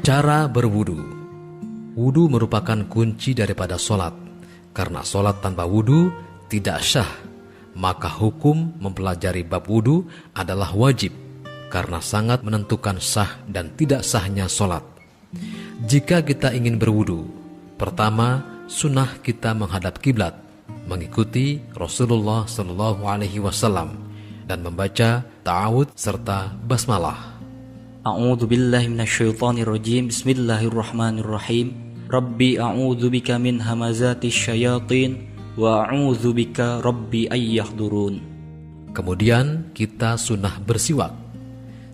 Cara berwudu. Wudu merupakan kunci daripada solat. Karena solat tanpa wudu tidak syah, maka hukum mempelajari bab wudu adalah wajib, karena sangat menentukan sah dan tidak sahnya solat. Jika kita ingin berwudu, pertama sunnah kita menghadap kiblat, mengikuti Rasulullah SAW, dan membaca ta'awud serta basmalah. A'udzu billahi minasyaitonir rajim. Bismillahirrahmanirrahim. Rabbi a'udzu bika min hamazatis syayatin wa a'udzu bika rabbi ayyahdurun. Kemudian kita sunnah bersiwak.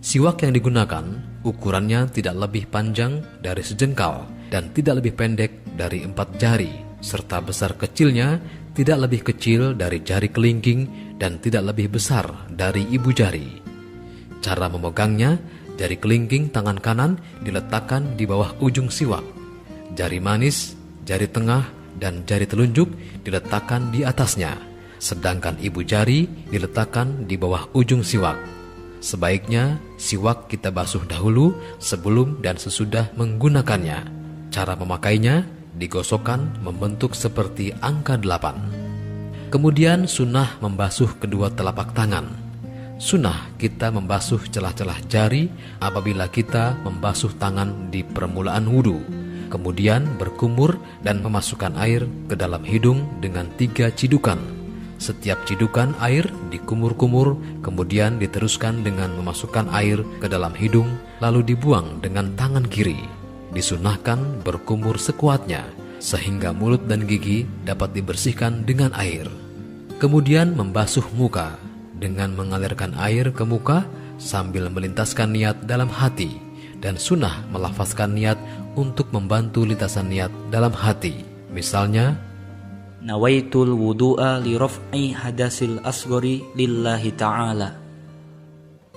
Siwak yang digunakan ukurannya tidak lebih panjang dari sejengkal dan tidak lebih pendek dari 4 jari, serta besar kecilnya tidak lebih kecil dari jari kelingking dan tidak lebih besar dari ibu jari. Cara memegangnya, jari kelingking tangan kanan diletakkan di bawah ujung siwak. Jari manis, jari tengah, dan jari telunjuk diletakkan di atasnya, sedangkan ibu jari diletakkan di bawah ujung siwak. Sebaiknya siwak kita basuh dahulu sebelum dan sesudah menggunakannya. Cara memakainya, digosokkan membentuk seperti angka 8. Kemudian sunnah membasuh kedua telapak tangan. Sunnah kita membasuh celah-celah jari apabila kita membasuh tangan di permulaan wudu. Kemudian berkumur dan memasukkan air ke dalam hidung dengan 3 cidukan. Setiap cidukan air dikumur-kumur, kemudian diteruskan dengan memasukkan air ke dalam hidung, lalu dibuang dengan tangan kiri. Disunnahkan berkumur sekuatnya, sehingga mulut dan gigi dapat dibersihkan dengan air. Kemudian membasuh muka dengan mengalirkan air ke muka sambil melintaskan niat dalam hati, dan sunnah melafazkan niat untuk membantu lintasan niat dalam hati. Misalnya, Nawaitul wudu'a li raf'i hadasil asghari lillahi ta'ala.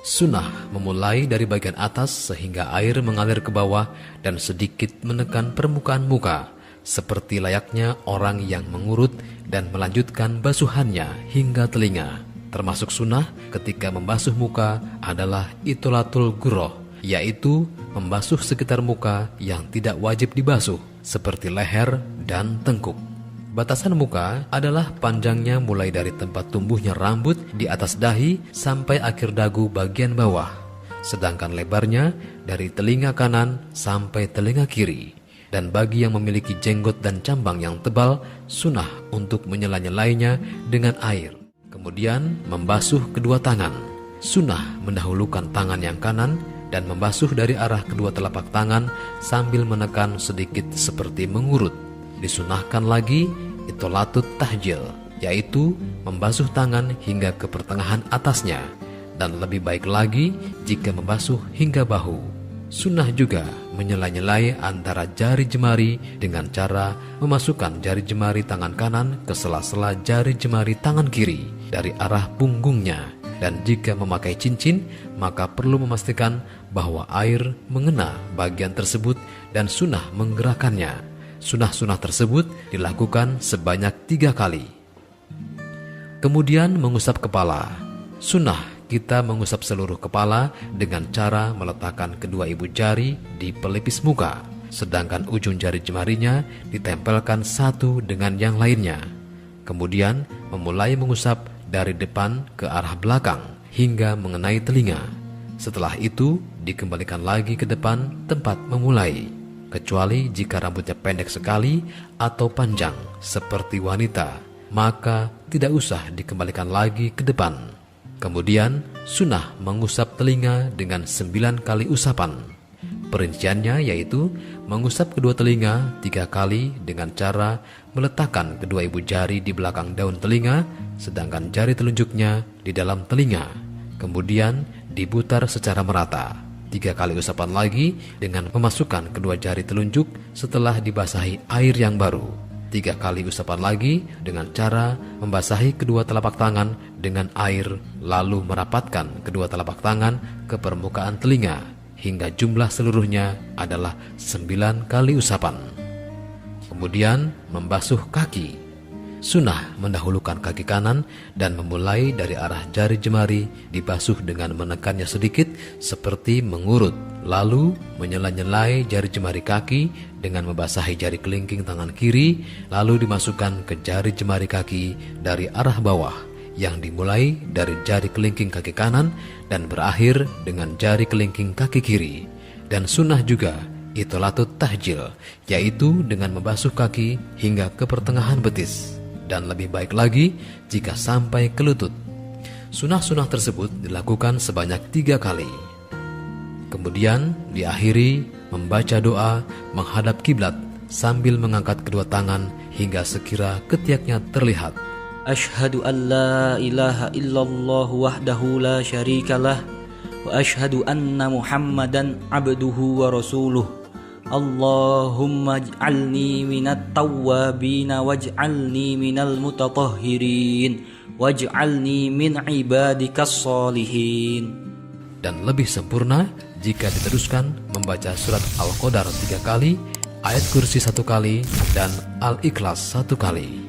Sunnah memulai dari bagian atas sehingga air mengalir ke bawah dan sedikit menekan permukaan muka, seperti layaknya orang yang mengurut dan melanjutkan basuhannya hingga telinga. Termasuk sunnah ketika membasuh muka adalah itolatul gurroh, yaitu membasuh sekitar muka yang tidak wajib dibasuh, seperti leher dan tengkuk. Batasan muka adalah panjangnya mulai dari tempat tumbuhnya rambut di atas dahi sampai akhir dagu bagian bawah, sedangkan lebarnya dari telinga kanan sampai telinga kiri. Dan bagi yang memiliki jenggot dan cambang yang tebal, sunnah untuk menyela-nyelainya dengan air. Kemudian membasuh kedua tangan. Sunnah mendahulukan tangan yang kanan dan membasuh dari arah kedua telapak tangan sambil menekan sedikit seperti mengurut. Disunnahkan lagi itolatut tahjil, yaitu membasuh tangan hingga ke pertengahan atasnya, dan lebih baik lagi jika membasuh hingga bahu. Sunnah juga menyela-nyelai antara jari jemari dengan cara memasukkan jari jemari tangan kanan ke sela-sela jari jemari tangan kiri dari arah punggungnya. Dan jika memakai cincin, maka perlu memastikan bahwa air mengena bagian tersebut dan sunnah menggerakkannya. Sunnah-sunnah tersebut dilakukan sebanyak 3 kali. Kemudian mengusap kepala. Sunnah kita mengusap seluruh kepala dengan cara meletakkan kedua ibu jari di pelipis muka, sedangkan ujung jari jemarinya ditempelkan satu dengan yang lainnya. Kemudian memulai mengusap dari depan ke arah belakang hingga mengenai telinga. Setelah itu dikembalikan lagi ke depan tempat memulai, kecuali jika rambutnya pendek sekali atau panjang seperti wanita, maka tidak usah dikembalikan lagi ke depan. Kemudian sunnah mengusap telinga dengan 9 kali usapan. Perinciannya yaitu mengusap kedua telinga 3 kali dengan cara meletakkan kedua ibu jari di belakang daun telinga, sedangkan jari telunjuknya di dalam telinga. Kemudian diputar secara merata. 3 kali usapan lagi dengan memasukkan kedua jari telunjuk setelah dibasahi air yang baru. 3 kali usapan lagi dengan cara membasahi kedua telapak tangan dengan air, lalu merapatkan kedua telapak tangan ke permukaan telinga hingga jumlah seluruhnya adalah 9 kali usapan. Kemudian membasuh kaki. Sunnah mendahulukan kaki kanan dan memulai dari arah jari jemari dibasuh dengan menekannya sedikit seperti mengurut. Lalu menyela-nyelai jari jemari kaki dengan membasahi jari kelingking tangan kiri, lalu dimasukkan ke jari jemari kaki dari arah bawah yang dimulai dari jari kelingking kaki kanan dan berakhir dengan jari kelingking kaki kiri. Dan sunnah juga itolatut tahjil, yaitu dengan membasuh kaki hingga ke pertengahan betis. Dan lebih baik lagi jika sampai ke lutut. Sunnah-sunnah tersebut dilakukan sebanyak 3 kali. Kemudian diakhiri membaca doa menghadap kiblat sambil mengangkat kedua tangan hingga sekira ketiaknya terlihat. Ashhadu an la ilaha illallah wahdahu la syarikalah wa ashhadu anna Muhammadan abduhu wa rasuluh. Allahumma ij'alni minat tawwabina waj'alni minal mutatahhirin waj'alni min ibadikas sholihin. Dan lebih sempurna jika diteruskan membaca surat Al-Qadar 3 kali, ayat kursi 1 kali, dan Al-Ikhlas 1 kali.